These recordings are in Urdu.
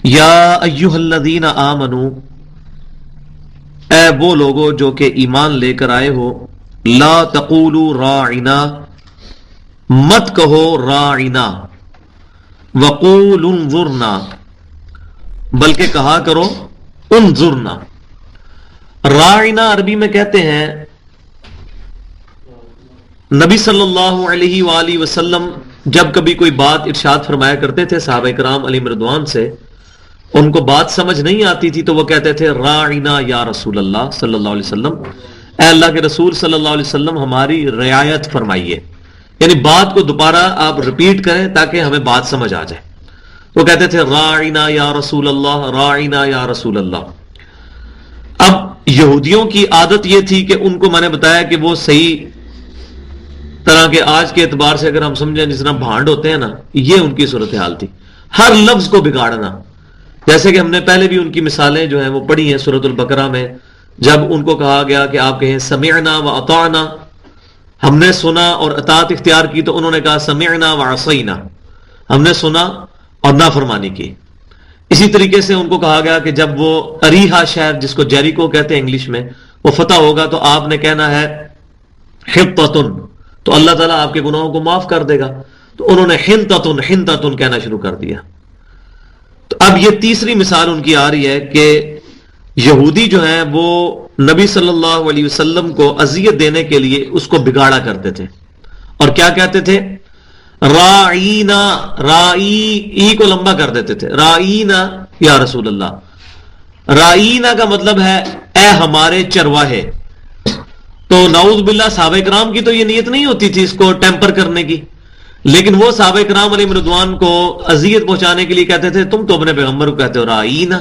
یا ایھا الذین آمنو، اے وہ لوگو جو کہ ایمان لے کر آئے ہو، لا تقولوا راعنا، مت کہو راعنا، وقولوا انظرنا، بلکہ کہا کرو انظرنا۔ راعنا عربی میں کہتے ہیں نبی صلی اللہ علیہ وآلہ وسلم جب کبھی کوئی بات ارشاد فرمایا کرتے تھے صحابہ کرام علیہم رضوان سے، ان کو بات سمجھ نہیں آتی تھی تو وہ کہتے تھے راعنا یا رسول اللہ صلی اللہ علیہ وسلم، اے اللہ کے رسول صلی اللہ علیہ وسلم ہماری رعایت فرمائیے، یعنی بات کو دوبارہ آپ ریپیٹ کریں تاکہ ہمیں بات سمجھ آ جائے۔ وہ کہتے تھے راعنا یا رسول اللہ، راعنا یا رسول اللہ۔ اب یہودیوں کی عادت یہ تھی کہ ان کو میں نے بتایا کہ وہ صحیح طرح کے آج کے اعتبار سے اگر ہم سمجھیں جس طرح بھانڈ ہوتے ہیں نا، یہ ان کی صورتحال تھی، ہر لفظ کو بگاڑنا۔ جیسے کہ ہم نے پہلے بھی ان کی مثالیں جو ہیں وہ پڑھی ہیں سورۃ البقرہ میں، جب ان کو کہا گیا کہ آپ کہیں سمعنا و اطعنا، ہم نے سنا اور اطاعت اختیار کی، تو انہوں نے کہا سمعنا و عصینا، ہم نے سنا اور نافرمانی کی۔ اسی طریقے سے ان کو کہا گیا کہ جب وہ اریحا شہر جس کو جیریکو کہتے ہیں انگلش میں، وہ فتح ہوگا تو آپ نے کہنا ہے حطۃ، تو اللہ تعالیٰ آپ کے گناہوں کو معاف کر دے گا، تو انہوں نے حنطۃ حنطۃ کہنا شروع کر دیا۔ تو اب یہ تیسری مثال ان کی آ رہی ہے کہ یہودی جو ہیں وہ نبی صلی اللہ علیہ وسلم کو اذیت دینے کے لیے اس کو بگاڑا کرتے تھے، اور کیا کہتے تھے؟ راعینا، رائی کو لمبا کر دیتے تھے، راعینا یا رسول اللہ۔ راعینا کا مطلب ہے اے ہمارے چرواہے۔ تو نعوذ باللہ صحابہ کرام کی تو یہ نیت نہیں ہوتی تھی اس کو ٹیمپر کرنے کی، لیکن وہ صحابہ کرام علیہ رضوان کو اذیت پہنچانے کے لیے کہتے تھے تم تو اپنے پیغمبر کو کہتے ہو راعینا،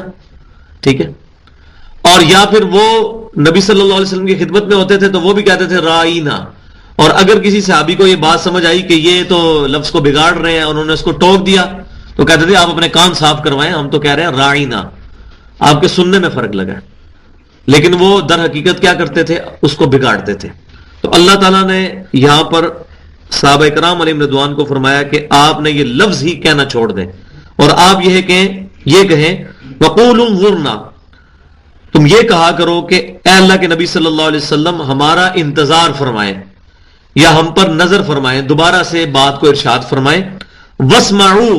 ٹھیک ہے؟ اور یا پھر وہ نبی صلی اللہ علیہ وسلم کی خدمت میں ہوتے تھے تو وہ بھی کہتے تھے راعینا، اور اگر کسی صحابی کو یہ بات سمجھ آئی کہ یہ تو لفظ کو بگاڑ رہے ہیں، انہوں نے اس کو ٹوک دیا، تو کہتے تھے آپ اپنے کان صاف کروائیں، ہم تو کہہ رہے ہیں راعینا، آپ کے سننے میں فرق لگا۔ لیکن وہ در حقیقت کیا کرتے تھے؟ اس کو بگاڑتے تھے۔ تو اللہ تعالیٰ نے یہاں پر صحابہ کرام علیہ رضوان کو فرمایا کہ آپ نے یہ لفظ ہی کہنا چھوڑ دیں، اور آپ یہ کہیں وقولوا انظرنا، تم یہ کہا کرو کہ اے اللہ کے نبی صلی اللہ علیہ وسلم ہمارا انتظار فرمائیں یا ہم پر نظر فرمائیں، دوبارہ سے بات کو ارشاد فرمائیں، واسمعوا،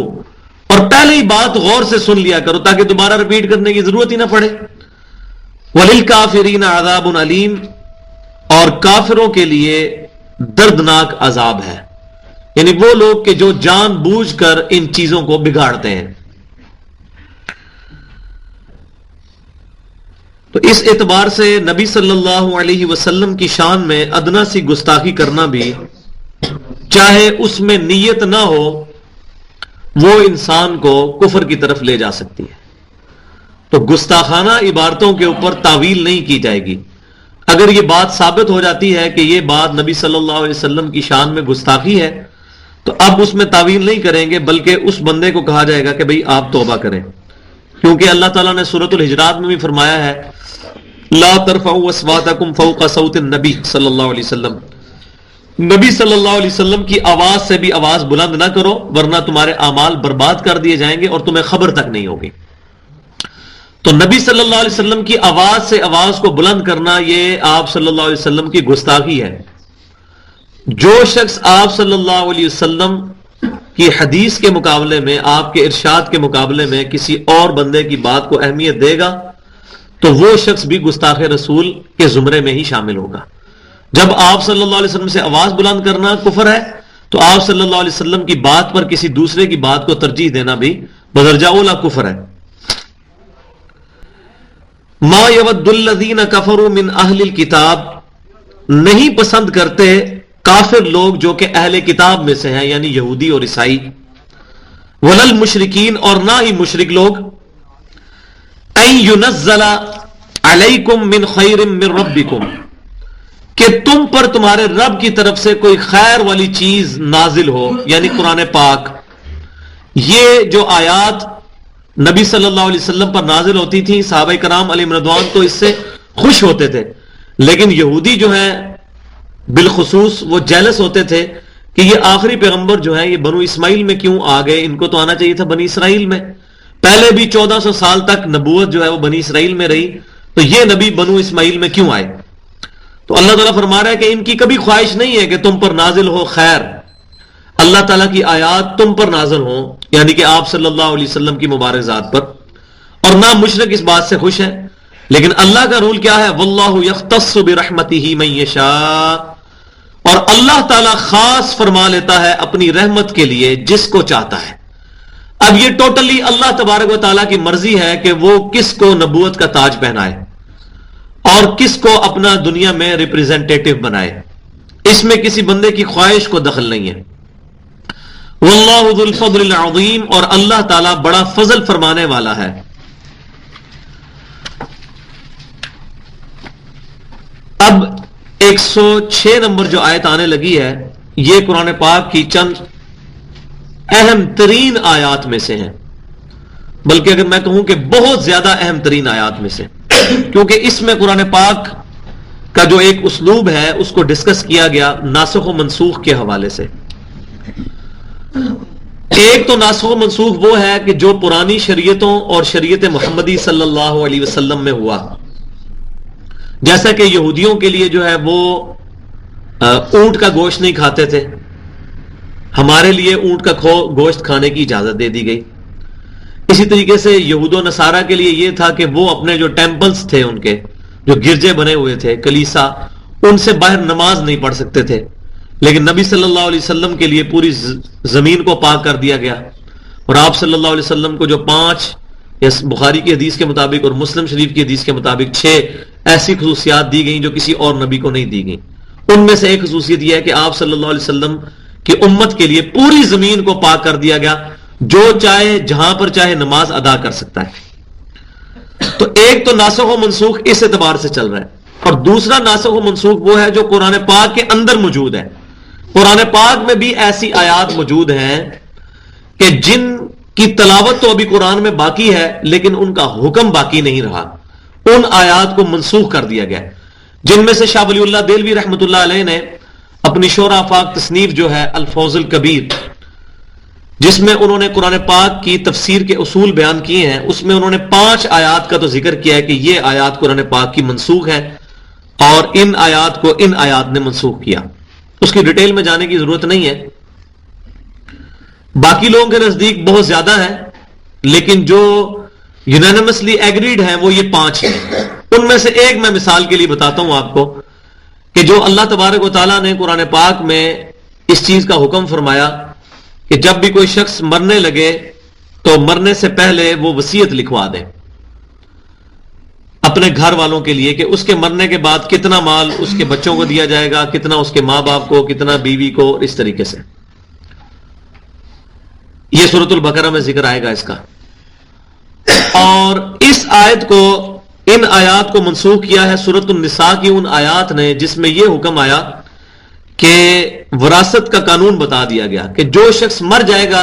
اور پہلے ہی بات غور سے سن لیا کرو تاکہ دوبارہ ریپیٹ کرنے کی ضرورت ہی نہ پڑے۔ وَلِلْكَافِرِينَ عَذَابٌ عَلِيمٌ، اور کافروں کے لیے دردناک عذاب ہے، یعنی وہ لوگ کہ جو جان بوجھ کر ان چیزوں کو بگاڑتے ہیں۔ تو اس اعتبار سے نبی صلی اللہ علیہ وسلم کی شان میں ادنا سی گستاخی کرنا بھی، چاہے اس میں نیت نہ ہو، وہ انسان کو کفر کی طرف لے جا سکتی ہے۔ تو گستاخانہ عبارتوں کے اوپر تعویل نہیں کی جائے گی۔ اگر یہ بات ثابت ہو جاتی ہے کہ یہ بات نبی صلی اللہ علیہ وسلم کی شان میں گستاخی ہے تو اب اس میں تعویل نہیں کریں گے، بلکہ اس بندے کو کہا جائے گا کہ بھئی آپ توبہ کریں، کیونکہ اللہ تعالیٰ نے سورۃ الحجرات میں بھی فرمایا ہے لا ترفعوا اصواتکم فوق صوت النبی صلی اللہ علیہ وسلم، نبی صلی اللہ علیہ وسلم کی آواز سے بھی آواز بلند نہ کرو ورنہ تمہارے اعمال برباد کر دیے جائیں گے اور تمہیں خبر تک نہیں ہوگی۔ تو نبی صلی اللہ علیہ وسلم کی آواز سے آواز کو بلند کرنا یہ آپ صلی اللہ علیہ وسلم کی گستاخی ہے۔ جو شخص آپ صلی اللہ علیہ وسلم کی حدیث کے مقابلے میں، آپ کے ارشاد کے مقابلے میں کسی اور بندے کی بات کو اہمیت دے گا تو وہ شخص بھی گستاخ رسول کے زمرے میں ہی شامل ہوگا۔ جب آپ صلی اللہ علیہ وسلم سے آواز بلند کرنا کفر ہے تو آپ صلی اللہ علیہ وسلم کی بات پر کسی دوسرے کی بات کو ترجیح دینا بھی بدرجہ اولا کفر ہے۔ ما یود الذین کفروا من اہل الکتاب، نہیں پسند کرتے کافر لوگ جو کہ اہل کتاب میں سے ہیں، یعنی یہودی اور عیسائی، ولل مشرکین، اور نہ ہی مشرک لوگ، ان ینزل علیکم من خیر من ربکم، کہ تم پر تمہارے رب کی طرف سے کوئی خیر والی چیز نازل ہو، یعنی قرآن پاک۔ یہ جو آیات نبی صلی اللہ علیہ وسلم پر نازل ہوتی تھی، صحابہ کرام علیہ رضوان تو اس سے خوش ہوتے تھے، لیکن یہودی جو ہیں بالخصوص وہ جیلس ہوتے تھے کہ یہ آخری پیغمبر جو ہیں یہ بنو اسماعیل میں کیوں آ گئے، ان کو تو آنا چاہیے تھا بنی اسرائیل میں۔ پہلے بھی 1400 سال تک نبوت جو ہے وہ بنی اسرائیل میں رہی، تو یہ نبی بنو اسماعیل میں کیوں آئے؟ تو اللہ تعالیٰ فرما رہا ہے کہ ان کی کبھی خواہش نہیں ہے کہ تم پر نازل ہو خیر، اللہ تعالیٰ کی آیات تم پر نازل ہوں، یعنی کہ آپ صلی اللہ علیہ وسلم کی مبارک ذات پر، اور نہ مشرک اس بات سے خوش ہے. لیکن اللہ کا رول کیا ہے؟ واللہ یختص برحمتہ من یشاء، اور اللہ تعالیٰ خاص فرما لیتا ہے اپنی رحمت کے لیے جس کو چاہتا ہے. اب یہ ٹوٹلی اللہ تبارک و تعالیٰ کی مرضی ہے کہ وہ کس کو نبوت کا تاج پہنائے اور کس کو اپنا دنیا میں ریپریزنٹیٹو بنائے. اس میں کسی بندے کی خواہش کو دخل نہیں ہے. واللہ ذو الفضل العظیم، اور اللہ تعالیٰ بڑا فضل فرمانے والا ہے. اب 106 نمبر جو آیت آنے لگی ہے، یہ قرآن پاک کی چند اہم ترین آیات میں سے ہیں، بلکہ اگر میں کہوں کہ بہت زیادہ اہم ترین آیات میں سے، کیونکہ اس میں قرآن پاک کا جو ایک اسلوب ہے اس کو ڈسکس کیا گیا ناسخ و منسوخ کے حوالے سے. ایک تو ناسخ و منسوخ وہ ہے کہ جو پرانی شریعتوں اور شریعت محمدی صلی اللہ علیہ وسلم میں ہوا، جیسا کہ یہودیوں کے لیے جو ہے وہ اونٹ کا گوشت نہیں کھاتے تھے، ہمارے لیے اونٹ کا گوشت کھانے کی اجازت دے دی گئی. اسی طریقے سے یہود و نصارہ کے لیے یہ تھا کہ وہ اپنے جو ٹیمپلز تھے، ان کے جو گرجے بنے ہوئے تھے، کلیسا، ان سے باہر نماز نہیں پڑھ سکتے تھے. لیکن نبی صلی اللہ علیہ وسلم کے لیے پوری زمین کو پاک کر دیا گیا، اور آپ صلی اللہ علیہ وسلم کو جو 5 بخاری کی حدیث کے مطابق اور مسلم شریف کی حدیث کے مطابق 6 ایسی خصوصیات دی گئیں جو کسی اور نبی کو نہیں دی گئیں. ان میں سے ایک خصوصیت یہ ہے کہ آپ صلی اللہ علیہ وسلم کی امت کے لیے پوری زمین کو پاک کر دیا گیا، جو چاہے جہاں پر چاہے نماز ادا کر سکتا ہے. تو ایک تو ناسخ و منسوخ اس اعتبار سے چل رہا ہے، اور دوسرا ناسخ و منسوخ وہ ہے جو قرآن پاک کے اندر موجود ہے. قرآن پاک میں بھی ایسی آیات موجود ہیں کہ جن کی تلاوت تو ابھی قرآن میں باقی ہے لیکن ان کا حکم باقی نہیں رہا، ان آیات کو منسوخ کر دیا گیا. جن میں سے شاہ ولی اللہ دہلوی رحمۃ اللہ علیہ نے اپنی شور آفاق تصنیف جو ہے الفوز الکبیر، جس میں انہوں نے قرآن پاک کی تفسیر کے اصول بیان کیے ہیں، اس میں انہوں نے 5 آیات کا تو ذکر کیا ہے کہ یہ آیات قرآن پاک کی منسوخ ہے، اور ان آیات کو ان آیات نے منسوخ کیا. اس کی ڈیٹیل میں جانے کی ضرورت نہیں ہے. باقی لوگوں کے نزدیک بہت زیادہ ہے، لیکن جو یونانیمسلی ایگریڈ ہیں وہ یہ 5 ہیں. ان میں سے ایک میں مثال کے لیے بتاتا ہوں آپ کو کہ جو اللہ تبارک و تعالیٰ نے قرآن پاک میں اس چیز کا حکم فرمایا کہ جب بھی کوئی شخص مرنے لگے تو مرنے سے پہلے وہ وصیت لکھوا دے اپنے گھر والوں کے لیے کہ اس کے مرنے کے بعد کتنا مال اس کے بچوں کو دیا جائے گا، کتنا اس کے ماں باپ کو، کتنا بیوی کو، اس طریقے سے. یہ سورۃ البقرہ میں ذکر آئے گا اس کا. اور اس آیت کو، ان آیات کو منسوخ کیا ہے سورۃ النساء کی ان آیات نے جس میں یہ حکم آیا کہ وراثت کا قانون بتا دیا گیا کہ جو شخص مر جائے گا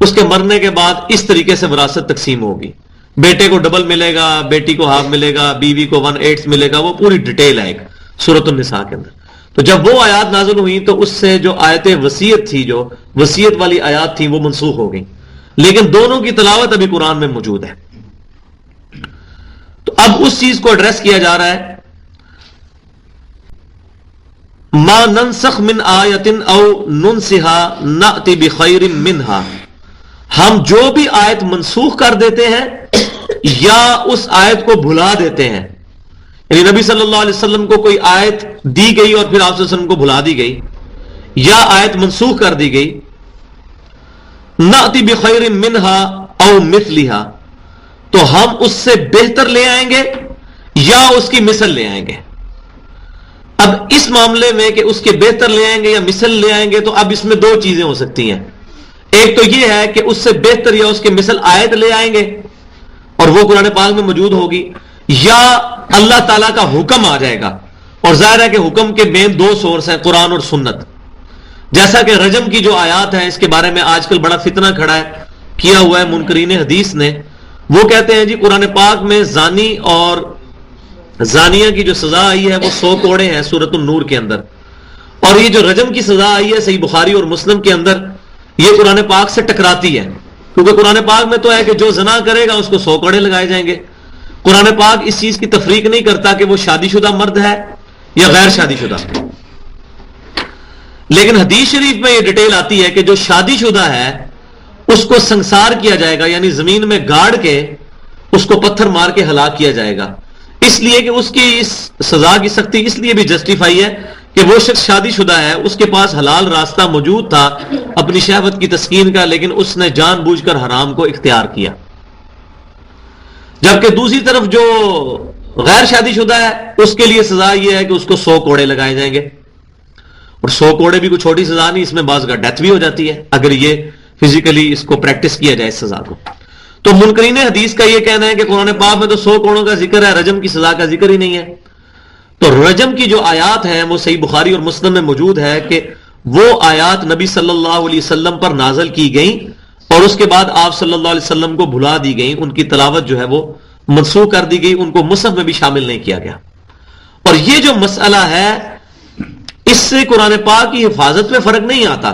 اس کے مرنے کے بعد اس طریقے سے وراثت تقسیم ہوگی. بیٹے کو ڈبل ملے گا، بیٹی کو ہاف ملے گا، بیوی کو 1/8 ملے گا. وہ پوری ڈیٹیل ہے سورۃ النساء کے اندر. تو جب وہ آیات نازل ہوئی تو اس سے جو آیت وصیت تھی، جو وصیت والی آیات تھی، وہ منسوخ ہو گئی. لیکن دونوں کی تلاوت ابھی قرآن میں موجود ہے. تو اب اس چیز کو ایڈریس کیا جا رہا ہے، ما ننسخ من آیت او ننسها نأتی بخیر منہا. ہم جو بھی آیت منسوخ کر دیتے ہیں یا اس آیت کو بھلا دیتے ہیں، یعنی نبی صلی اللہ علیہ وسلم کو کوئی آیت دی گئی اور پھر آپ صلی اللہ علیہ وسلم کو بھلا دی گئی، یا آیت منسوخ کر دی گئی، نأتی بخیر منہا او مثلہا، تو ہم اس سے بہتر لے آئیں گے یا اس کی مثل لے آئیں گے. اب اس معاملے میں کہ اس کے بہتر لے آئیں گے یا مثل لے آئیں گے، تو اب اس میں 2 چیزیں ہو سکتی ہیں. ایک تو یہ ہے کہ اس سے بہتر یا اس کے مثل آیت لے آئیں گے اور وہ قرآن پاک میں موجود ہوگی، یا اللہ تعالیٰ کا حکم آ جائے گا. اور ظاہر ہے کہ حکم کے مین 2 سورس ہیں، قرآن اور سنت. جیسا کہ رجم کی جو آیات ہیں، اس کے بارے میں آج کل بڑا فتنہ کھڑا ہے، کیا ہوا ہے منکرین حدیث نے. وہ کہتے ہیں جی قرآن پاک میں زانی اور زانیہ کی جو سزا آئی ہے وہ 100 کوڑے ہیں سورۃ النور کے اندر، اور یہ جو رجم کی سزا آئی ہے صحیح بخاری اور مسلم کے اندر، یہ قرآن پاک سے ٹکراتی ہے. کیونکہ قرآن پاک میں تو ہے کہ جو زنا کرے گا اس کو 100 کوڑے لگائے جائیں گے. قرآن پاک اس چیز کی تفریق نہیں کرتا کہ وہ شادی شدہ مرد ہے یا غیر شادی شدہ. لیکن حدیث شریف میں یہ ڈیٹیل آتی ہے کہ جو شادی شدہ ہے اس کو سنسار کیا جائے گا، یعنی زمین میں گاڑ کے اس کو پتھر مار کے ہلاک کیا جائے گا. اس لیے کہ اس کی اس سزا کی سختی اس لیے بھی جسٹیفائی ہے کہ وہ شخص شادی شدہ ہے، اس کے پاس حلال راستہ موجود تھا اپنی شہوت کی تسکین کا، لیکن اس نے جان بوجھ کر حرام کو اختیار کیا. جبکہ دوسری طرف جو غیر شادی شدہ ہے اس کے لیے سزا یہ ہے کہ اس کو 100 کوڑے لگائے جائیں گے. اور 100 کوڑے بھی کوئی چھوٹی سزا نہیں، اس میں بعض کا ڈیتھ بھی ہو جاتی ہے اگر یہ فزیکلی اس کو پریکٹس کیا جائے اس سزا کو. تو منکرین حدیث کا یہ کہنا ہے کہ قرآن پاک میں تو 100 کوڑوں کا ذکر ہے، رجم کی سزا کا ذکر ہی نہیں ہے. تو رجم کی جو آیات ہیں وہ صحیح بخاری اور مسلم میں موجود ہے کہ وہ آیات نبی صلی اللہ علیہ وسلم پر نازل کی گئیں اور اس کے بعد آپ صلی اللہ علیہ وسلم کو بھلا دی گئیں، ان کی تلاوت جو ہے وہ منسوخ کر دی گئی، ان کو مصحف میں بھی شامل نہیں کیا گیا. اور یہ جو مسئلہ ہے اس سے قرآن پاک کی حفاظت میں فرق نہیں آتا.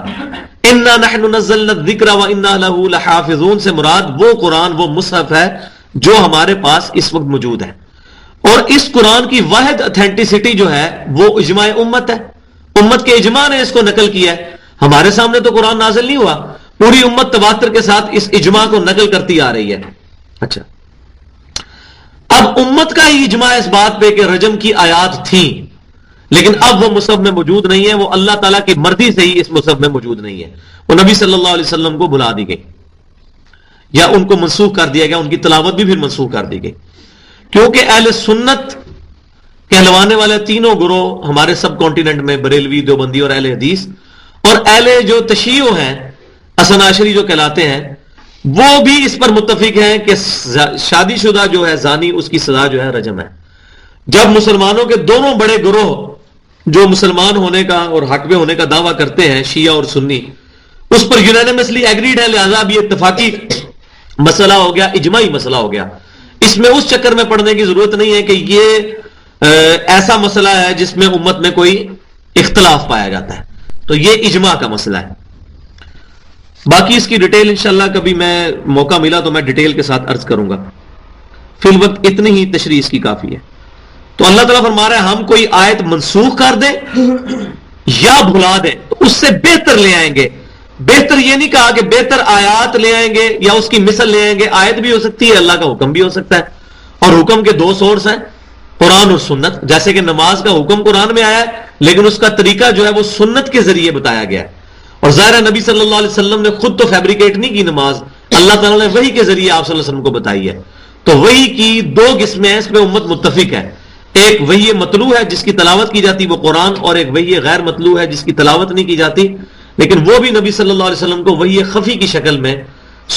انا نحن نزلنا الذکر وانا له لحافظون سے مراد وہ قرآن، وہ مصحف ہے جو ہمارے پاس اس وقت موجود ہے. اور اس قرآن کی واحد اتھینٹسٹی جو ہے وہ اجماع امت ہے. امت کے اجماع نے اس کو نقل کیا ہے. ہمارے سامنے تو قرآن نازل نہیں ہوا، پوری امت تواتر کے ساتھ اس اجماع کو نقل کرتی آ رہی ہے. اچھا، اب امت کا ہی اجماع اس بات پہ کہ رجم کی آیات تھیں، لیکن اب وہ مصحف میں موجود نہیں ہے، وہ اللہ تعالیٰ کی مرضی سے ہی اس مصحف میں موجود نہیں ہے. وہ نبی صلی اللہ علیہ وسلم کو بھلا دی گئی یا ان کو منسوخ کر دیا گیا، ان کی تلاوت بھی پھر منسوخ کر دی گئی. کیونکہ اہل سنت کہلوانے والے تینوں گروہ ہمارے سب کانٹیننٹ میں، بریلوی، دیوبندی اور اہل حدیث، اور اہل جو تشیع ہیں حسن عشری جو کہلاتے ہیں، وہ بھی اس پر متفق ہیں کہ شادی شدہ جو ہے زانی، اس کی سزا جو ہے رجم ہے. جب مسلمانوں کے دونوں بڑے گروہ جو مسلمان ہونے کا اور حق میں ہونے کا دعویٰ کرتے ہیں، شیعہ اور سنی، اس پر یونینیمسلی ایگریڈ ہے، لہذا اب یہ اتفاقی مسئلہ ہو گیا، اجماعی مسئلہ ہو گیا. اس میں اس چکر میں پڑنے کی ضرورت نہیں ہے کہ یہ ایسا مسئلہ ہے جس میں امت میں کوئی اختلاف پایا جاتا ہے. تو یہ اجماع کا مسئلہ ہے. باقی اس کی ڈیٹیل انشاءاللہ کبھی میں موقع ملا تو میں ڈیٹیل کے ساتھ عرض کروں گا. فی الوقت اتنی ہی تشریح اس کی کافی ہے. تو اللہ تعالیٰ فرما رہا ہے ہم کوئی آیت منسوخ کر دیں یا بھلا دیں تو اس سے بہتر لے آئیں گے. بہتر یہ نہیں کہا کہ بہتر آیات لے آئیں گے یا اس کی مثل لے آئیں گے. آیت بھی ہو سکتی ہے، اللہ کا حکم بھی ہو سکتا ہے، اور حکم کے 2 سورس ہیں، قرآن اور سنت. جیسے کہ نماز کا حکم قرآن میں آیا ہے لیکن اس کا طریقہ جو ہے وہ سنت کے ذریعے بتایا گیا ہے. اور ظاہر نبی صلی اللہ علیہ وسلم نے خود تو فیبریکیٹ نہیں کی نماز، اللہ تعالیٰ نے وحی کے ذریعے آپ صلی اللہ علیہ وسلم کو بتائی ہے. تو وحی کی 2 قسمیں ہیں، اس میں امت متفق ہے. ایک وحی مطلوع ہے جس کی تلاوت کی جاتی وہ قرآن، اور ایک وحی غیر مطلوع ہے جس کی تلاوت نہیں کی جاتی، لیکن وہ بھی نبی صلی اللہ علیہ وسلم کو وحی خفی کی شکل میں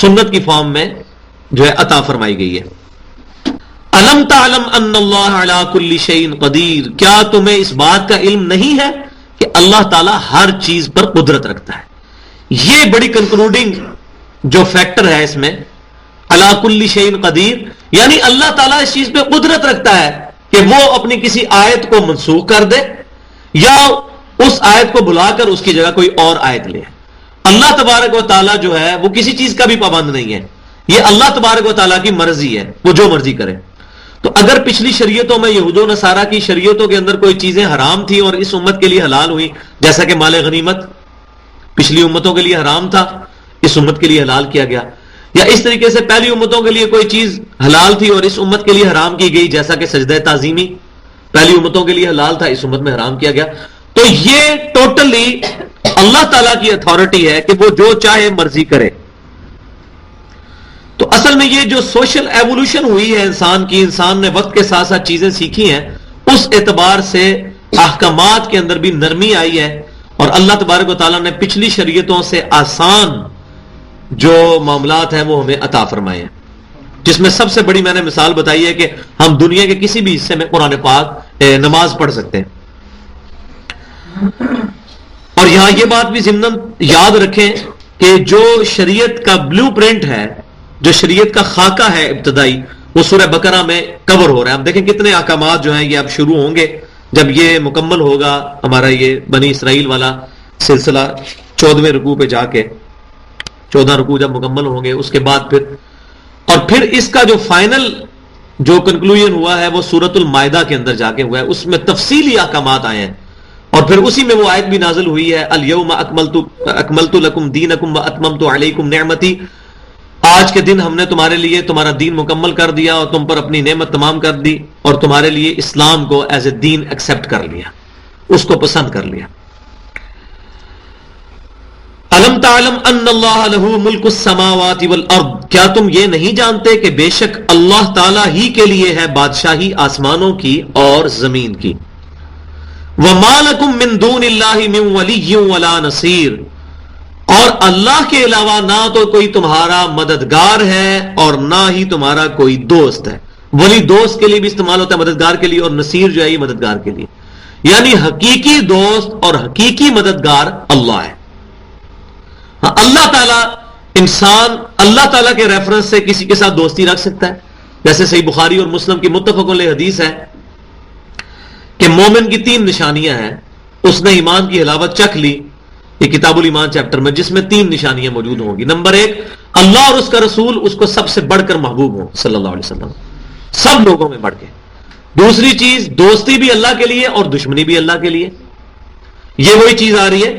سنت کی فارم میں جو ہے عطا فرمائی گئی ہے. الم تعلم ان اللہ علی کل شیء قدیر، کیا تمہیں اس بات کا علم نہیں ہے کہ اللہ تعالیٰ ہر چیز پر قدرت رکھتا ہے. یہ بڑی کنکلوڈنگ جو فیکٹر ہے اس میں، علی کل شیء قدیر، یعنی اللہ تعالیٰ اس چیز پہ قدرت رکھتا ہے کہ وہ اپنی کسی آیت کو منسوخ کر دے یا اس آیت کو بھلا کر اس کی جگہ کوئی اور آیت لے. اللہ تبارک و تعالیٰ جو ہے وہ کسی چیز کا بھی پابند نہیں ہے، یہ اللہ تبارک و تعالیٰ کی مرضی ہے، وہ جو مرضی کرے. تو اگر پچھلی شریعتوں میں یہود و نصارہ کی شریعتوں کے اندر کوئی چیزیں حرام تھی اور اس امت کے لیے حلال ہوئی، جیسا کہ مال غنیمت پچھلی امتوں کے لیے حرام تھا، اس امت کے لیے حلال کیا گیا، یا اس طریقے سے پہلی امتوں کے لیے کوئی چیز حلال تھی اور اس امت کے لیے حرام کی گئی، جیسا کہ سجدہ تعظیمی پہلی امتوں کے لیے حلال تھا، اس امت میں حرام کیا گیا. تو یہ ٹوٹلی اللہ تعالیٰ کی اتھارٹی ہے کہ وہ جو چاہے مرضی کرے. تو اصل میں یہ جو سوشل ایوولوشن ہوئی ہے انسان کی، انسان نے وقت کے ساتھ ساتھ چیزیں سیکھی ہیں، اس اعتبار سے احکامات کے اندر بھی نرمی آئی ہے، اور اللہ تبارک و تعالیٰ نے پچھلی شریعتوں سے آسان جو معاملات ہیں وہ ہمیں عطا فرمائے ہیں، جس میں سب سے بڑی میں نے مثال بتائی ہے کہ ہم دنیا کے کسی بھی حصے میں قرآن پاک نماز پڑھ سکتے ہیں. اور یہاں یہ بات بھی ضمناً یاد رکھیں کہ جو شریعت کا بلو پرنٹ ہے، جو شریعت کا خاکہ ہے ابتدائی، وہ سورہ بقرہ میں کور ہو رہا ہے. ہم دیکھیں کتنے احکامات جو ہیں یہ اب شروع ہوں گے جب یہ مکمل ہوگا ہمارا یہ بنی اسرائیل والا سلسلہ 14ویں رکوع پہ جا کے. 14 رکوع جب مکمل ہوں گے اس کے بعد پھر اس کا جو فائنل جو کنکلوژن ہوا ہے وہ سورۃ المائدہ کے اندر جا کے ہوا ہے، اس میں تفصیلی احکامات آئے ہیں، اور پھر اسی میں وہ آیت بھی نازل ہوئی ہے الیوم اکملت لکم دینکم واتممت علیکم نعمتی، آج کے دن ہم نے تمہارے لیے تمہارا دین مکمل کر دیا اور تم پر اپنی نعمت تمام کر دی، اور تمہارے لیے اسلام کو ایز اے دین ایکسپٹ کر لیا، اس کو پسند کر لیا۔ الم تعلم ان اللہ لہ ملک السماوات والارض، کیا تم یہ نہیں جانتے کہ بے شک اللہ تعالی ہی کے لیے ہے بادشاہی آسمانوں کی اور زمین کی۔ وما لکم من دون اللہ من ولی ولا نصیر، اور اللہ کے علاوہ نہ تو کوئی تمہارا مددگار ہے اور نہ ہی تمہارا کوئی دوست ہے۔ ولی دوست کے لیے بھی استعمال ہوتا ہے، مددگار کے لیے، اور نصیر جو ہے یہ مددگار کے لیے، یعنی حقیقی دوست اور حقیقی مددگار اللہ ہے۔ اللہ تعالیٰ انسان اللہ تعالیٰ کے ریفرنس سے کسی کے ساتھ دوستی رکھ سکتا ہے، جیسے صحیح بخاری اور مسلم کی متفق علیہ حدیث ہے کہ مومن کی 3 نشانیاں ہیں، اس نے ایمان کی حلاوت چکھ لی، یہ کتاب الایمان چیپٹر میں، جس میں 3 نشانیاں موجود ہوں گی۔ نمبر 1، اللہ اور اس کا رسول اس کو سب سے بڑھ کر محبوب ہو صلی اللہ علیہ وسلم، سب لوگوں میں بڑھ کے۔ دوسری چیز، دوستی بھی اللہ کے لیے اور دشمنی بھی اللہ کے لیے، یہ وہی چیز آ رہی ہے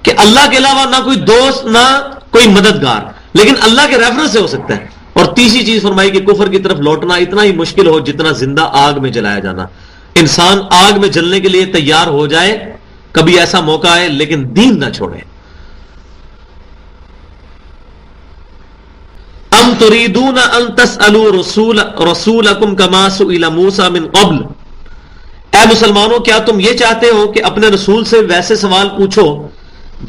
کہ اللہ کے علاوہ نہ کوئی دوست نہ کوئی مددگار، لیکن اللہ کے ریفرنس سے ہو سکتا ہے۔ اور تیسری چیز فرمائی کہ کفر کی طرف لوٹنا اتنا ہی مشکل ہو جتنا زندہ آگ میں جلایا جانا، انسان آگ میں جلنے کے لیے تیار ہو جائے، کبھی ایسا موقع آئے لیکن دین نہ چھوڑے۔ ام تريدون ان تسألوا رسولکم کما سئل موسیٰ من قبل، اے مسلمانوں کیا تم یہ چاہتے ہو کہ اپنے رسول سے ویسے سوال پوچھو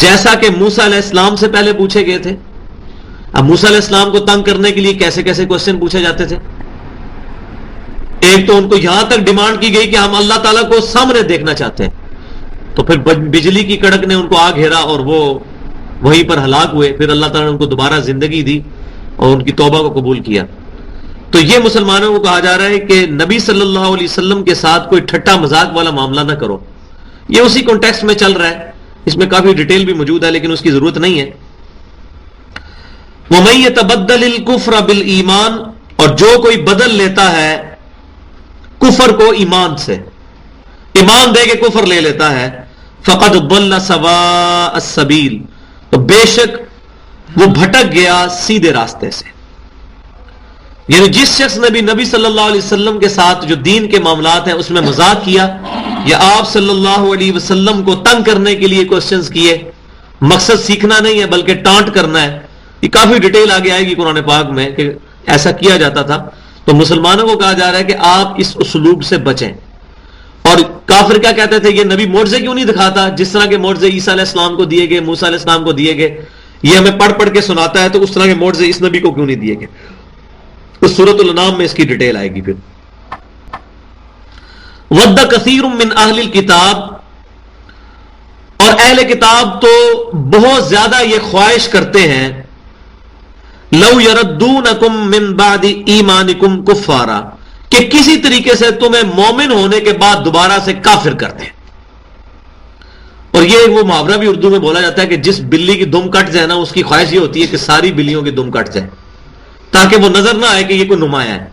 جیسا کہ موسیٰ علیہ السلام سے پہلے پوچھے گئے تھے؟ اب موسیٰ علیہ السلام کو تنگ کرنے کے لیے کیسے کیسے کوسچن پوچھے جاتے تھے۔ ایک تو ان کو یہاں تک ڈیمانڈ کی گئی کہ ہم اللہ تعالیٰ کو سامنے دیکھنا چاہتے ہیں، تو پھر بجلی کی کڑک نے ان کو آ گھیرا اور وہ وہیں پر ہلاک ہوئے، پھر اللہ تعالیٰ نے ان کو دوبارہ زندگی دی اور ان کی توبہ کو قبول کیا۔ تو یہ مسلمانوں کو کہا جا رہا ہے کہ نبی صلی اللہ علیہ وسلم کے ساتھ کوئی ٹھٹا مذاق والا معاملہ نہ کرو، یہ اسی کانٹیکسٹ میں چل رہا ہے، اس میں کافی ڈیٹیل بھی موجود ہے لیکن اس کی ضرورت نہیں ہے۔ وَمَن يَتَبَدَّلِ الْكُفْرَ بِالْإِيمَانِ، اور جو کوئی بدل لیتا ہے کفر کو ایمان سے، ایمان دے کے کفر لے لیتا ہے، فَقَدْ ضَلَّ سَوَاءَ السَّبِيلِ، تو بے شک وہ بھٹک گیا سیدھے راستے سے۔ یعنی جس شخص نے بھی نبی صلی اللہ علیہ وسلم کے ساتھ جو دین کے معاملات ہیں اس میں مذاق کیا یا آپ صلی اللہ علیہ وسلم کو تنگ کرنے کے لیے کوسچنز کیے، مقصد سیکھنا نہیں ہے بلکہ ٹانٹ کرنا ہے، یہ کافی ڈیٹیل آگے آئے گی قرآن پاک میں کہ ایسا کیا جاتا تھا، تو مسلمانوں کو کہا جا رہا ہے کہ آپ اس اسلوب سے بچیں۔ اور کافر کیا کہتے تھے، یہ نبی معجزے کیوں نہیں دکھاتا جس طرح کے معجزے عیسیٰ علیہ السلام کو دیے گئے، موسیٰ علیہ السلام کو دیے گئے، یہ ہمیں پڑھ پڑھ کے سناتا ہے، تو اس طرح کے معجزے اس نبی کو کیوں نہیں دیے گئے؟ تو سورۃ الانعام میں اس کی ڈیٹیل آئے گی۔ پھر وَدَّ كَثِيرٌ مِّنْ أَهْلِ الْكِتَابِ، اور اہل کتاب تو بہت زیادہ یہ خواہش کرتے ہیں، لَوْ يَرَدُّونَكُم مِّن بَعْدِ إِيمَانِكُمْ كُفَّارًا، کہ کسی طریقے سے تمہیں مومن ہونے کے بعد دوبارہ سے کافر کر دیں۔ اور یہ وہ محاورہ بھی اردو میں بولا جاتا ہے کہ جس بلی کی دم کٹ جائے نا، اس کی خواہش یہ ہوتی ہے کہ ساری بلیوں کی دم کٹ جائے تاکہ وہ نظر نہ آئے کہ یہ کوئی نمایاں ہے۔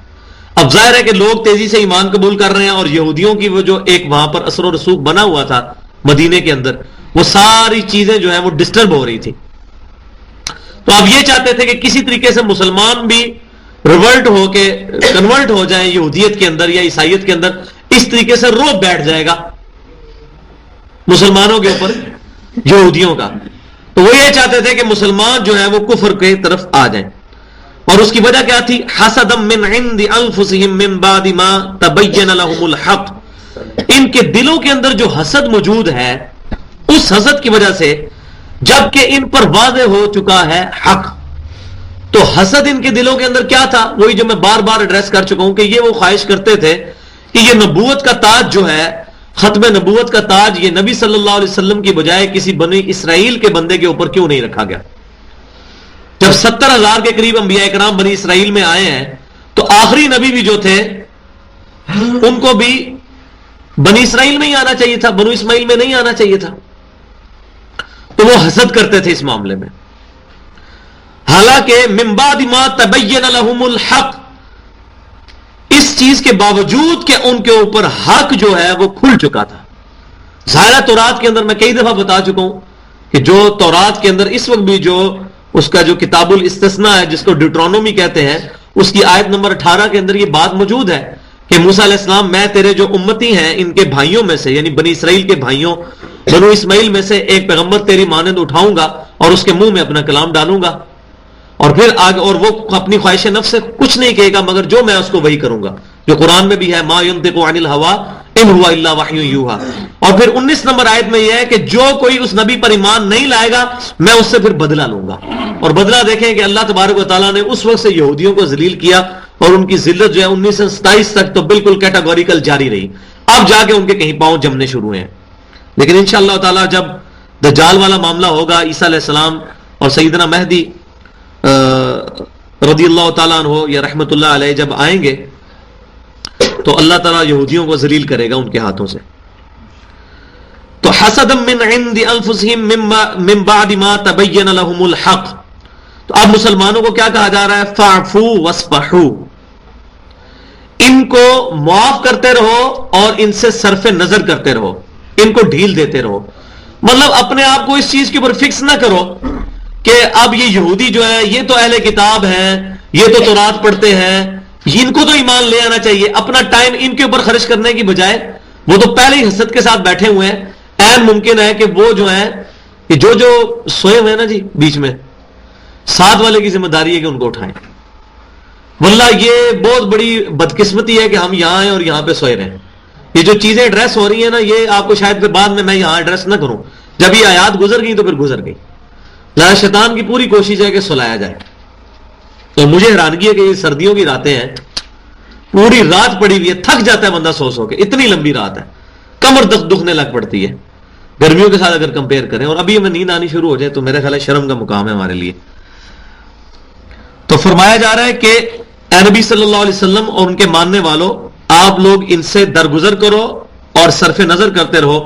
اب ظاہر ہے کہ لوگ تیزی سے ایمان قبول کر رہے ہیں، اور یہودیوں کی وہ جو ایک وہاں پر اثر و رسوخ بنا ہوا تھا مدینے کے اندر، وہ ساری چیزیں جو ہیں وہ ڈسٹرب ہو رہی تھی۔ تو اب یہ چاہتے تھے کہ کسی طریقے سے مسلمان بھی ریورٹ ہو کے کنورٹ ہو جائیں یہودیت کے اندر یا عیسائیت کے اندر، اس طریقے سے روب بیٹھ جائے گا مسلمانوں کے اوپر یہودیوں کا۔ تو وہ یہ چاہتے تھے کہ مسلمان جو ہے وہ کفر کی طرف آ جائیں، اور اس کی وجہ کیا تھی؟ حسدا من عند انفسهم من بعد ما تبين لهم الحق، ان کے دلوں کے اندر جو حسد موجود ہے اس حسد کی وجہ سے، جبکہ ان پر واضح ہو چکا ہے حق، تو حسد ان کے دلوں کے اندر کیا تھا؟ وہی جو میں بار بار ایڈریس کر چکا ہوں کہ یہ وہ خواہش کرتے تھے کہ یہ نبوت کا تاج جو ہے، ختم نبوت کا تاج، یہ نبی صلی اللہ علیہ وسلم کی بجائے کسی بنی اسرائیل کے بندے کے اوپر کیوں نہیں رکھا گیا؟ جب 70,000 کے قریب انبیاء کرام بنی اسرائیل میں آئے ہیں، تو آخری نبی بھی جو تھے ان کو بھی بنی اسرائیل میں ہی آنا چاہیے تھا، بنو اسماعیل میں نہیں آنا چاہیے تھا۔ تو وہ حسد کرتے تھے اس معاملے میں۔ حالانکہ من بعد ما تبین لهم الحق، اس چیز کے باوجود کہ ان کے اوپر حق جو ہے وہ کھل چکا تھا. ظاہرہ تورات کے اندر میں کئی دفعہ بتا چکا ہوں کہ جو تورات کے اندر اس وقت بھی جو اس کا جو کتاب الاستثناء ہے جس کو ڈیوٹرونومی کہتے ہیں، اس کی آیت نمبر 18 کے اندر یہ بات موجود ہے کہ موسیٰ علیہ السلام میں تیرے جو امتی ہیں ان کے بھائیوں میں سے، یعنی بنی اسرائیل کے بھائیوں بنو اسماعیل میں سے ایک پیغمبر تیری مانند اٹھاؤں گا اور اس کے منہ میں اپنا کلام ڈالوں گا، اور پھر آگے اور وہ اپنی خواہش نفس سے کچھ نہیں کہے گا مگر جو میں اس کو وہی کروں گا، جو قرآن میں بھی ہے ما ينطق عن الهوى ان هو الا وحی یوحى. اور پھر 19 نمبر آیت میں یہ ہے کہ جو کوئی اس نبی پر ایمان نہیں لائے گا میں اس سے پھر بدلہ لوں گا. اور بدلہ دیکھیں کہ اللہ تبارک و تعالیٰ نے اس وقت سے یہودیوں کو ذلیل کیا اور ان کی ذلت جو ہے 1927 تک تو بالکل کیٹاگوریکل جاری رہی. اب جا کے ان کے کہیں پاؤں جمنے شروع ہوئے ہیں. لیکن انشاءاللہ تعالیٰ جب دجال والا معاملہ ہوگا، عیسیٰ علیہ السلام اور سیدنا مہدی رضی اللہ تعالیٰ عنہ یا رحمت اللہ علیہ جب آئیں گے تو اللہ تعالیٰ یہودیوں کو ذلیل کرے گا ان کے ہاتھوں سے. تو حسدا من عند انفسهم من بعد ما تبین لهم الحق. تو اب مسلمانوں کو کیا کہا جا رہا ہے؟ فاعفوا واصفحوا، ان کو معاف کرتے رہو اور ان سے صرف نظر کرتے رہو، ان کو ڈھیل دیتے رہو. مطلب اپنے آپ کو اس چیز کے اوپر فکس نہ کرو کہ اب یہ یہودی جو ہے یہ تو اہل کتاب ہیں، یہ تو تورات پڑھتے ہیں، ان کو تو ایمان لے آنا چاہیے. اپنا ٹائم ان کے اوپر خرچ کرنے کی بجائے وہ تو پہلے ہی حسد کے ساتھ بیٹھے ہوئے ہیں. این ممکن ہے کہ وہ جو ہیں کہ جو سوئے ہوئے ہیں نا جی بیچ میں، ساتھ والے کی ذمہ داری ہے کہ ان کو اٹھائیں. واللہ یہ بہت بڑی بدقسمتی ہے کہ ہم یہاں ہیں اور یہاں پہ سوئے رہے ہیں. یہ جو چیزیں ایڈریس ہو رہی ہیں نا یہ آپ کو شاید پھر بعد میں یہاں ایڈریس نہ کروں، جب یہ آیات گزر گئی تو پھر گزر گئی. لہذا شیطان کی پوری کوشش ہے کہ سلایا جائے. تو مجھے حیرانگی ہے کہ یہ سردیوں کی راتیں ہیں، پوری رات پڑی ہوئی ہے، تھک جاتا ہے بندہ سو کے، اتنی لمبی رات ہے، کمر دکھنے لگ پڑتی ہے گرمیوں کے ساتھ اگر کمپیئر کریں. اور ابھی ہمیں نیند آنی شروع ہو جائے تو میرے خیال ہے شرم کا مقام ہے ہمارے لیے. تو فرمایا جا رہا ہے کہ اے نبی صلی اللہ علیہ وسلم اور ان کے ماننے والوں، آپ لوگ ان سے درگزر کرو اور صرف نظر کرتے رہو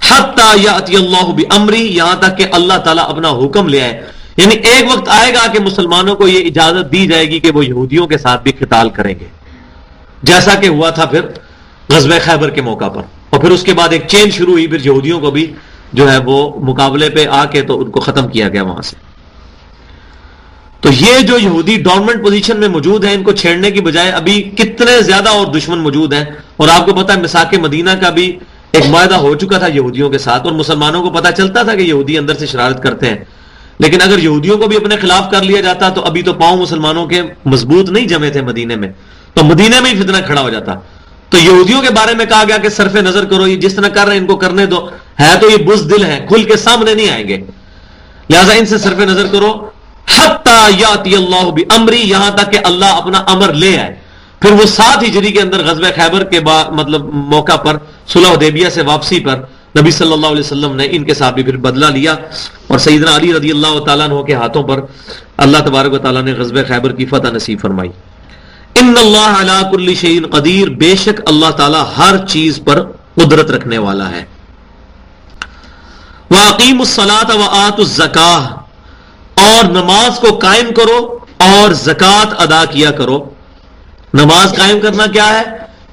حتی یاتی اللہ بامری، یہاں تک کہ اللہ تعالیٰ اپنا حکم لے آئے. یعنی ایک وقت آئے گا کہ مسلمانوں کو یہ اجازت دی جائے گی کہ وہ یہودیوں کے ساتھ بھی قتال کریں گے، جیسا کہ ہوا تھا پھر غزوہ خیبر کے موقع پر. اور پھر اس کے بعد ایک چین شروع ہوئی، پھر یہودیوں کو بھی جو ہے وہ مقابلے پہ آ کے تو ان کو ختم کیا گیا وہاں سے. تو یہ جو یہودی ڈورمنٹ پوزیشن میں موجود ہیں، ان کو چھیڑنے کی بجائے ابھی کتنے زیادہ اور دشمن موجود ہیں. اور آپ کو پتا ہے مساق مدینہ کا بھی ایک معاہدہ ہو چکا تھا یہودیوں کے ساتھ، اور مسلمانوں کو پتا چلتا تھا کہ یہودی اندر سے شرارت کرتے ہیں. لیکن اگر یہودیوں کو بھی اپنے خلاف کر لیا جاتا تو ابھی تو پاؤں مسلمانوں کے مضبوط نہیں جمے تھے مدینے میں، تو مدینے میں ہی فتنہ کھڑا ہو جاتا. تو یہودیوں کے بارے میں کہا گیا کہ صرف نظر کرو، یہ جس طرح کر رہے ہیں ان کو کرنے دو، ہے تو یہ بزدل ہیں، کھل کے سامنے نہیں آئیں گے، لہذا ان سے صرف نظر کرو حتی یاتی اللہ بامری، یہاں تک کہ اللہ اپنا امر لے آئے. پھر وہ 7 ہجری کے اندر غزوہ خیبر کے بعد مطلب موقع پر صلح حدیبیہ سے واپسی پر نبی صلی اللہ علیہ وسلم نے ان کے ساتھ بھی پھر بدلہ لیا، اور سیدنا علی رضی اللہ تعالیٰ عنہ کے ہاتھوں پر اللہ تبارک و تعالیٰ نے غزوہ خیبر کی فتح نصیب فرمائی. ان اللہ علی کل شیء قدیر، بے شک اللہ تعالیٰ ہر چیز پر قدرت رکھنے والا ہے. وَأَقِیمُوا الصَّلَاةَ وَآتُوا الزَّکَاةَ، اور نماز کو قائم کرو اور زکوٰۃ ادا کیا کرو. نماز قائم کرنا کیا ہے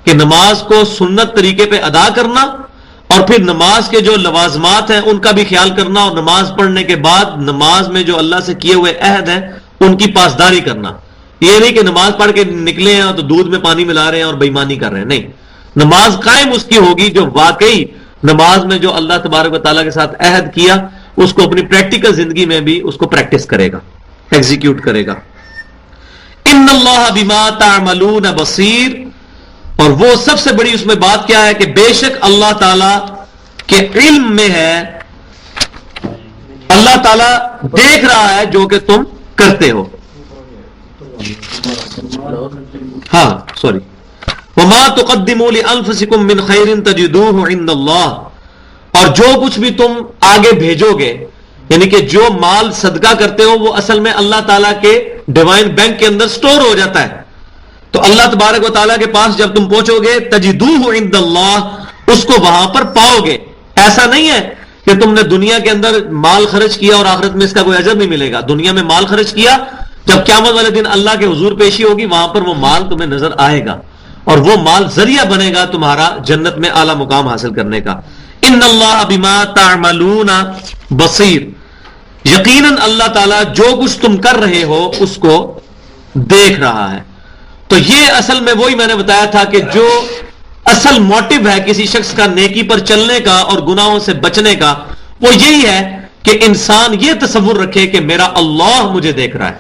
کہ نماز کو سنت طریقے پہ ادا کرنا، اور پھر نماز کے جو لوازمات ہیں ان کا بھی خیال کرنا، اور نماز پڑھنے کے بعد نماز میں جو اللہ سے کیے ہوئے عہد ہیں ان کی پاسداری کرنا. یہ نہیں کہ نماز پڑھ کے نکلے ہیں تو دودھ میں پانی ملا رہے ہیں اور بےایمانی کر رہے ہیں، نہیں. نماز قائم اس کی ہوگی جو واقعی نماز میں جو اللہ تبارک و تعالیٰ کے ساتھ عہد کیا اس کو اپنی پریکٹیکل زندگی میں بھی اس کو پریکٹس کرے گا، ایگزیکیوٹ کرے گا. ان اللہ بما تعملون بصیر، اور وہ سب سے بڑی اس میں بات کیا ہے کہ بے شک اللہ تعالی کے علم میں ہے، اللہ تعالی دیکھ رہا ہے جو کہ تم کرتے ہو. ہاں سوری، وما تقدموا لانفسکم من خیر تجدوہ عند اللہ، اور جو کچھ بھی تم آگے بھیجو گے، یعنی کہ جو مال صدقہ کرتے ہو وہ اصل میں اللہ تعالیٰ کے ڈیوائن بینک کے اندر سٹور ہو جاتا ہے. تو اللہ تبارک و تعالیٰ کے پاس جب تم پہنچو گے تجدوہ عند اللہ، اس کو وہاں پر پاؤ گے. ایسا نہیں ہے کہ تم نے دنیا کے اندر مال خرچ کیا اور آخرت میں اس کا کوئی اجر نہیں ملے گا. دنیا میں مال خرچ کیا جب قیامت والے دن اللہ کے حضور پیشی ہوگی وہاں پر وہ مال تمہیں نظر آئے گا اور وہ مال ذریعہ بنے گا تمہارا جنت میں اعلی مقام حاصل کرنے کا. ان اللہ بما تعملون بصیر، یقیناً اللہ تعالیٰ جو کچھ تم کر رہے ہو اس کو دیکھ رہا ہے. تو یہ اصل میں وہی میں نے بتایا تھا کہ جو اصل موٹو ہے کسی شخص کا نیکی پر چلنے کا اور گناہوں سے بچنے کا، وہ یہی ہے کہ انسان یہ تصور رکھے کہ میرا اللہ مجھے دیکھ رہا ہے.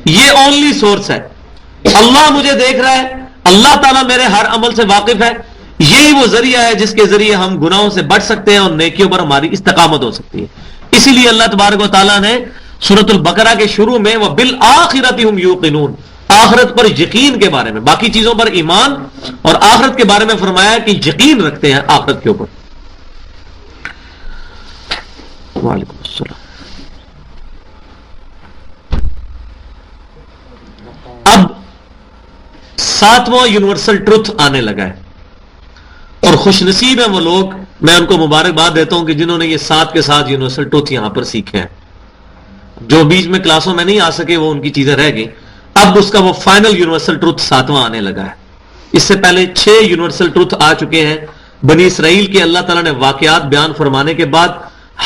یہ اونلی سورس ہے، اللہ مجھے دیکھ رہا ہے، اللہ تعالیٰ میرے ہر عمل سے واقف ہے. یہی وہ ذریعہ ہے جس کے ذریعے ہم گناہوں سے بچ سکتے ہیں اور نیکیوں پر ہماری استقامت ہو سکتی ہے. اسی لیے اللہ تبارک و تعالیٰ نے سورۃ البقرہ کے شروع میں وَبِالْآخِرَةِ هُمْ يُوقِنُونَ، آخرت پر یقین کے بارے میں، باقی چیزوں پر ایمان اور آخرت کے بارے میں فرمایا کہ یقین رکھتے ہیں آخرت کے اوپر. وعلیکم السلام. اب 7واں یونیورسل ٹروتھ آنے لگا ہے اور خوش نصیب ہیں وہ لوگ، میں ان کو مبارکباد دیتا ہوں کہ جنہوں نے یہ 7 کے 7 یونیورسل ٹروتھ یہاں پر سیکھے ہیں. جو بیچ میں کلاسوں میں نہیں آ سکے وہ ان کی چیزیں رہ گئی. اب اس کا وہ فائنل یونیورسل ٹروتھ 7واں آنے لگا ہے. اس سے پہلے 6 یونیورسل ٹروتھ آ چکے ہیں. بنی اسرائیل کے اللہ تعالیٰ نے واقعات بیان فرمانے کے بعد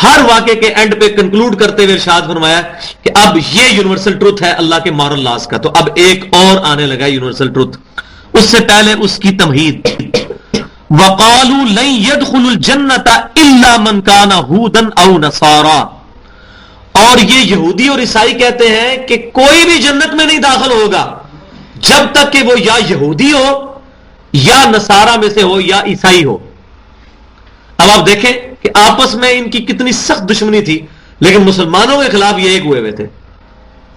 ہر واقعے کے اینڈ پہ کنکلوڈ کرتے ہوئے ارشاد فرمایا کہ اب یہ یونیورسل ٹروتھ ہے اللہ کے مارل لاز کا. تو اب ایک اور آنے لگا یونیورسل ٹروتھ. اس سے پہلے اس کی تمہید، وَقَالُوا لَن يَدْخُلُ الْجَنَّةَ إِلَّا مَنْ كَانَ هُودًا أَوْ نَصَارَىٰ، اور یہ یہودی اور عیسائی کہتے ہیں کہ کوئی بھی جنت میں نہیں داخل ہوگا جب تک کہ وہ یا یہودی ہو یا نصارہ میں سے ہو یا عیسائی ہو. اب آپ دیکھیں کہ آپس میں ان کی کتنی سخت دشمنی تھی، لیکن مسلمانوں کے خلاف یہ ایک ہوئے ہوئے تھے.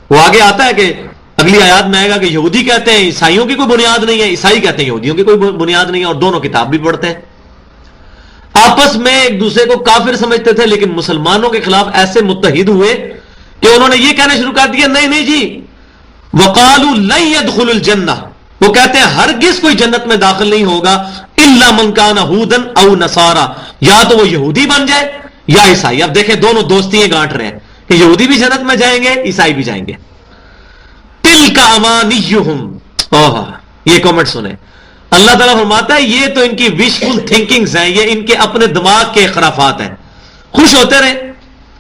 وہ آگے آتا ہے کہ اگلی آیات میں آئے گا کہ یہودی کہتے ہیں عیسائیوں کی کوئی بنیاد نہیں ہے، عیسائی کہتے ہیں یہودیوں کی کوئی بنیاد نہیں ہے، اور دونوں کتاب بھی پڑھتے ہیں. آپس میں ایک دوسرے کو کافر سمجھتے تھے، لیکن مسلمانوں کے خلاف ایسے متحد ہوئے کہ انہوں نے یہ کہنا شروع کر دیا نہیں نہیں جی، وَقَالُوا لَن يَدْخُلُ الْجَنَّةَ، وہ کہتے ہیں ہرگز کوئی جنت میں داخل نہیں ہوگا إِلَّا مَنْ كَانَ هُودًا أَوْ نَصَارَىٰ، یا تو وہ یہودی بن جائے یا عیسائی. اب دیکھیں دونوں دوستیاں گانٹ رہے ہیں کہ یہودی بھی جنت میں جائیں گے عیسائی بھی جائیں گے. تِلْكَ أَمَانِيُّهُمْ، یہ کامنٹ سنیں. اللہ تعالیٰ فرماتا ہے یہ تو ان کی وشفل تھنکنگز ہیں، یہ ان کے اپنے دماغ کے خرافات ہیں. خوش ہوتے رہے،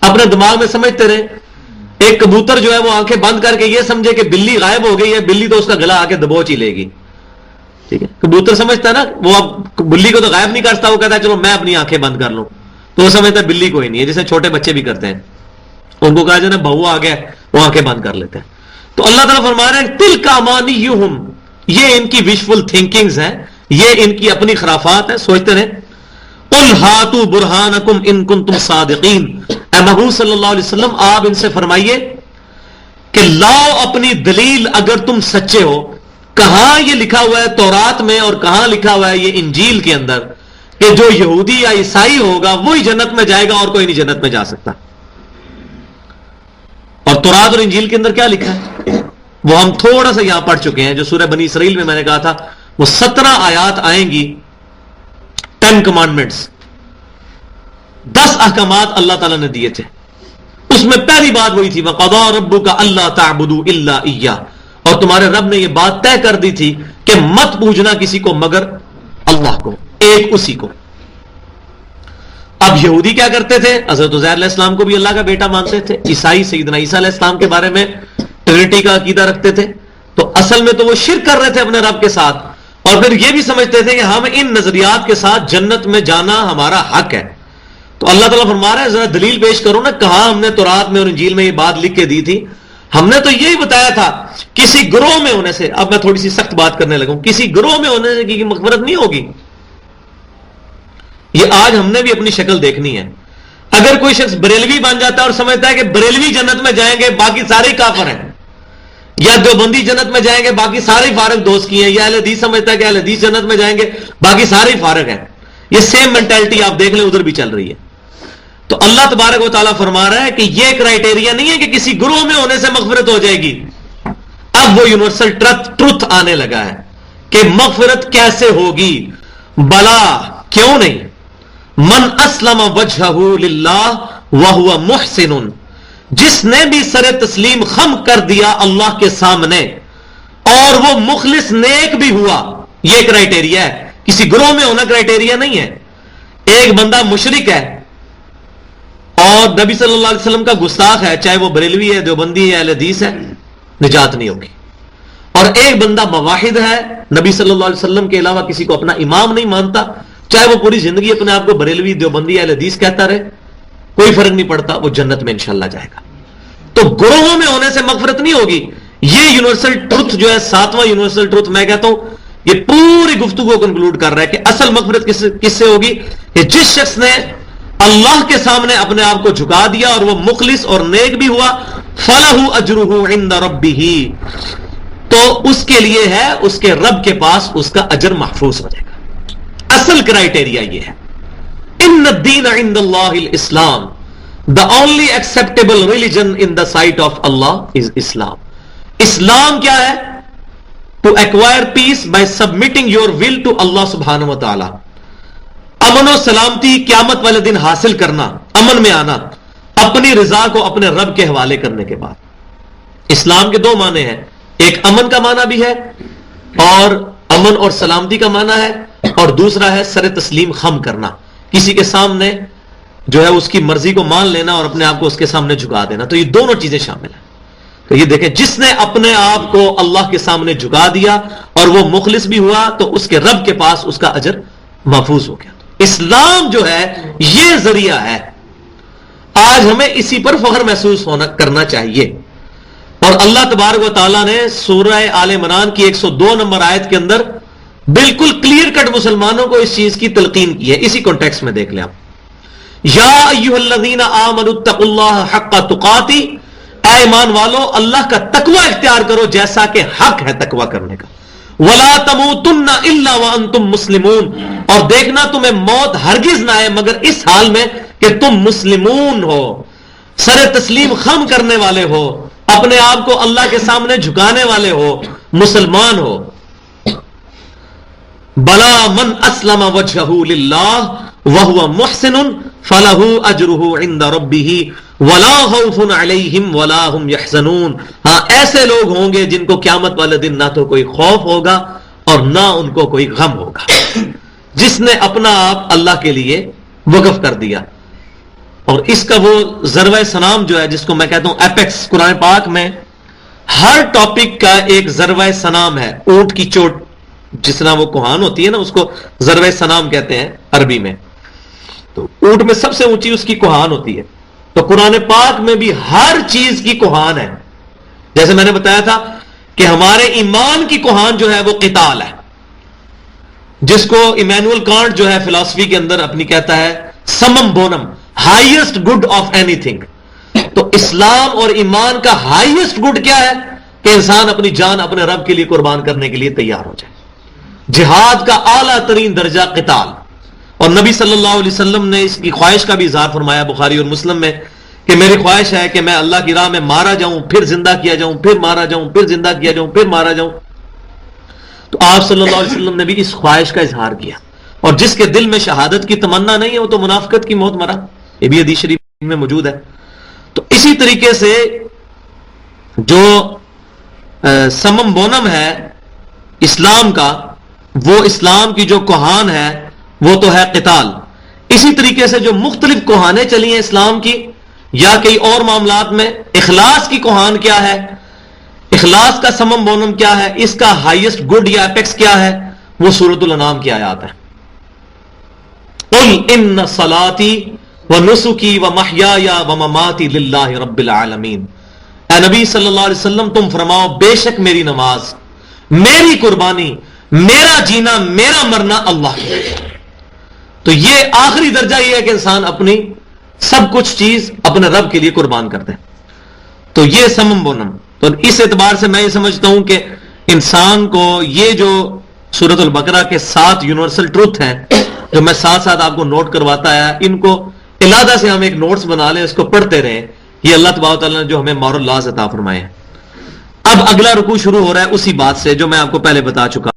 اپنے دماغ میں سمجھتے رہے. ایک کبوتر جو ہے وہ آنکھیں بند کر کے یہ سمجھے کہ بلی غائب ہو گئی ہے، بلی تو اس کا گلا آ کے دبوچ ہی لے گی. ٹھیک ہے، کبوتر سمجھتا ہے نا، وہ اب بلی کو تو غائب نہیں کرتا، وہ کہتا ہے چلو میں اپنی آنکھیں بند کر لوں. تو وہ سمجھتا ہے بلی کوئی نہیں ہے، جیسے چھوٹے بچے بھی کرتے ہیں، ان کو کہا جائے نا بہو آ گیا وہ آنکھیں بند کر لیتے ہیں. تو اللہ تعالیٰ فرما رہے ہیں تِلْكَ أَمَانِيُّهُمْ، یہ ان کی وشفل تھنکنگز ہیں، یہ ان کی اپنی خرافات ہیں، سوچتے رہے. قُلْ هَاتُوا بُرْهَانَكُمْ إِن كُنتُمْ صَادِقِينَ، اے محبوب صلی اللہ علیہ وسلم آپ ان سے فرمائیے کہ لاؤ اپنی دلیل اگر تم سچے ہو. کہاں یہ لکھا ہوا ہے تورات میں اور کہاں لکھا ہوا ہے یہ انجیل کے اندر کہ جو یہودی یا عیسائی ہوگا وہی جنت میں جائے گا اور کوئی نہیں جنت میں جا سکتا؟ اور تورات اور انجیل کے اندر کیا لکھا ہے وہ ہم تھوڑا سا یہاں پڑھ چکے ہیں. جو سورہ بنی اسرائیل میں نے کہا تھا وہ 17 آیات آئیں گی، 10 کمانڈمنٹس، 10 احکامات اللہ تعالیٰ نے دیے تھے. اس میں پہلی بات وہی تھی وَقَضَىٰ رَبُّكَ أَلَّا تَعْبُدُوا إِلَّا إِيَّاهُ، اور تمہارے رب نے یہ بات طے کر دی تھی کہ مت پوجنا کسی کو مگر اللہ کو، ایک اسی کو. اب یہودی کیا کرتے تھے؟ حضرت عزیر علیہ السلام کو بھی اللہ کا بیٹا مانتے تھے. عیسائی سیدنا عیسیٰ علیہ السلام کے بارے میں ٹرینٹی کا عقیدہ رکھتے تھے. تو اصل میں تو وہ شرک کر رہے تھے اپنے رب کے ساتھ، اور پھر یہ بھی سمجھتے تھے کہ ہم ان نظریات کے ساتھ جنت میں جانا ہمارا حق ہے. تو اللہ تعالیٰ فرما رہا ہے ذرا دلیل پیش کرو نا، کہاں ہم نے تورات میں اور انجیل میں یہ بات لکھ کے دی تھی؟ ہم نے تو یہی بتایا تھا کسی گروہ میں ہونے سے، اب میں تھوڑی سی سخت بات کرنے لگا ہوں، کسی گروہ میں ہونے سے کی مغفرت نہیں ہوگی. یہ آج ہم نے بھی اپنی شکل دیکھنی ہے. اگر کوئی شخص بریلوی بن جاتا ہے اور سمجھتا ہے کہ بریلوی جنت میں جائیں گے باقی سارے کافر ہیں، یا دیوبندی جنت میں جائیں گے باقی سارے فارغ دوست کی ہیں، یا اہل حدیث سمجھتا ہے کہ اہل حدیث جنت میں جائیں گے باقی سارے فارغ ہیں، یہ سیم مینٹلٹی آپ دیکھ لیں ادھر بھی چل رہی ہے. تو اللہ تبارک و تعالیٰ فرما رہا ہے کہ یہ کرائٹیریا نہیں ہے کہ کسی گروہ میں ہونے سے مغفرت ہو جائے گی. اب وہ یونیورسل ٹروتھ آنے لگا ہے کہ مغفرت کیسے ہوگی. بلا، کیوں نہیں؟ من اسلم وجہہ للہ وہو محسن، جس نے بھی سر تسلیم خم کر دیا اللہ کے سامنے اور وہ مخلص نیک بھی ہوا، یہ کرائٹیریا ہے، کسی گروہ میں ہونا کرائٹیریا نہیں ہے. ایک بندہ مشرک ہے اور نبی صلی اللہ علیہ وسلم کا گستاخ ہے، چاہے وہ بریلوی ہے، دیوبندی ہے، اہل حدیث ہے، نجات نہیں ہوگی. اور ایک بندہ موحد ہے، نبی صلی اللہ علیہ وسلم کے علاوہ کسی کو اپنا امام نہیں مانتا، چاہے وہ پوری زندگی اپنے آپ کو بریلوی، دیوبندی، اہل حدیث کہتا رہے، کوئی فرق نہیں پڑتا، وہ جنت میں انشاءاللہ جائے گا. تو گروہوں میں ہونے سے مغفرت نہیں ہوگی. یہ یونیورسل ٹروتھ جو ہے، 7واں یونیورسل ٹروتھ میں کہتا ہوں، یہ پوری گفتگو کنکلوڈ کر رہا ہے کہ اصل مغفرت کس سے ہوگی؟ کہ جس شخص نے اللہ کے سامنے اپنے آپ کو جھکا دیا اور وہ مخلص اور نیک بھی ہوا، فَلَهُ أَجْرُهُ عِنْدَ رَبِّهِ، تو اس کے لیے ہے اس کے رب کے پاس اس کا اجر محفوظ ہو جائے گا. اصل کرائٹیریا یہ ہے. ان الدین عند اللہ الاسلام، the only acceptable religion in the sight of Allah is Islam. اسلام کیا ہے؟ to acquire peace by submitting your will to Allah subhanahu wa ta'ala. امن و سلامتی قیامت والے دن حاصل کرنا، امن میں آنا، اپنی رضا کو اپنے رب کے حوالے کرنے کے بعد. اسلام کے دو معنی ہیں، ایک امن کا معنی بھی ہے اور امن اور سلامتی کا معنی ہے، اور دوسرا ہے سر تسلیم خم کرنا، کسی کے سامنے جو ہے اس کی مرضی کو مان لینا اور اپنے آپ کو اس کے سامنے جھکا دینا. تو یہ دونوں چیزیں شامل ہیں. تو یہ دیکھیں، جس نے اپنے آپ کو اللہ کے سامنے جھکا دیا اور وہ مخلص بھی ہوا تو اس کے رب کے پاس اس کا اجر محفوظ ہو گیا. اسلام جو ہے یہ ذریعہ ہے. آج ہمیں اسی پر فخر محسوس کرنا چاہیے. اور اللہ تبارک و تعالیٰ نے سورہ آل عمران کی 102 نمبر آیت کے اندر بالکل کلیئر کٹ مسلمانوں کو اس چیز کی تلقین کی ہے. اسی کانٹیکسٹ میں دیکھ لیں آپ. یا ایھا الذین آمنوا اتقوا اللہ حق تقاتی، اے ایمان والو اللہ کا تقوی اختیار کرو جیسا کہ حق ہے تقوی کرنے کا. ولا تموتن الا وانتم مسلمون، اور دیکھنا تمہیں موت ہرگز نہ آئے مگر اس حال میں کہ تم مسلمون ہو، سر تسلیم خم کرنے والے ہو، اپنے آپ کو اللہ کے سامنے جھکانے والے ہو، مسلمان ہو. بلا من اسلم وجہہ للہ وہو محسن فلہ اجرہ عند ربہ ولا خوف علیہم ولا ہم یحزنون. ہاں، ایسے لوگ ہوں گے جن کو قیامت والے دن نہ تو کوئی خوف ہوگا اور نہ ان کو کوئی غم ہوگا، جس نے اپنا آپ اللہ کے لیے وقف کر دیا. اور اس کا وہ ضربہ سلام جو ہے، جس کو میں کہتا ہوں ایپیکس، قرآن پاک میں ہر ٹاپک کا ایک ضربہ سلام ہے. اونٹ کی چوٹ جس طرح وہ کوہان ہوتی ہے نا، اس کو ضربہ سلام کہتے ہیں عربی میں. تو اونٹ میں سب سے اونچی اس کی کوہان ہوتی ہے. تو قرآن پاک میں بھی ہر چیز کی کوہان ہے. جیسے میں نے بتایا تھا کہ ہمارے ایمان کی کوہان جو ہے وہ قتال ہے، جس کو ایمینول کانٹ جو ہے فلسفی کے اندر اپنی کہتا ہے summum bonum, highest good of anything. تو اسلام اور ایمان کا ہائیسٹ گڈ کیا ہے؟ کہ انسان اپنی جان اپنے رب کے لیے قربان کرنے کے لیے تیار ہو جائے. جہاد کا اعلیٰ ترین درجہ قتال. اور نبی صلی اللہ علیہ وسلم نے اس کی خواہش کا بھی اظہار فرمایا بخاری اور مسلم میں کہ میری خواہش ہے کہ میں اللہ کی راہ میں مارا جاؤں، پھر زندہ کیا جاؤں، پھر مارا جاؤں، پھر زندہ کیا جاؤں، پھر مارا جاؤں. تو آپ صلی اللہ علیہ وسلم نے بھی اس خواہش کا اظہار کیا. اور جس کے دل میں شہادت کی تمنا نہیں ہے وہ تو منافقت کی موت مرا. یہ بھی حدیث شریف میں موجود ہے. تو اسی طریقے سے جو سمم بونم ہے اسلام کا، وہ اسلام کی جو کوہان ہے وہ تو ہے قتال. اسی طریقے سے جو مختلف کوہانیں چلی ہیں اسلام کی یا کئی اور معاملات میں، اخلاص کی کوہان کیا ہے، اخلاص کا سمم بونم کیا ہے، اس کا ہائیسٹ گڈ یا اپیکس کیا ہے، وہ سورۃ الانعام کی آیات ہے. قل ان صلاتی ونسکی ومحیای ومماتی للہ رب العالمین. اے نبی صلی اللہ علیہ وسلم تم فرماؤ بے شک میری نماز، میری قربانی، میرا جینا، میرا مرنا اللہ کے لیے. تو یہ آخری درجہ یہ ہے کہ انسان اپنی سب کچھ چیز اپنے رب کے لیے قربان کرتے ہیں. تو یہ سمم بونم. تو اس اعتبار سے میں یہ سمجھتا ہوں کہ انسان کو یہ جو سورۃ البقرہ کے 7 یونیورسل ٹروتھ ہیں جو میں ساتھ ساتھ آپ کو نوٹ کرواتا ہے، ان کو علادہ سے ہم ایک نوٹس بنا لیں، اس کو پڑھتے رہیں. یہ اللہ تبارک و تعالیٰ نے جو ہمیں مورل لاز عطا فرمائے ہیں. اب اگلا رکوع شروع ہو رہا ہے اسی بات سے جو میں آپ کو پہلے بتا چکا.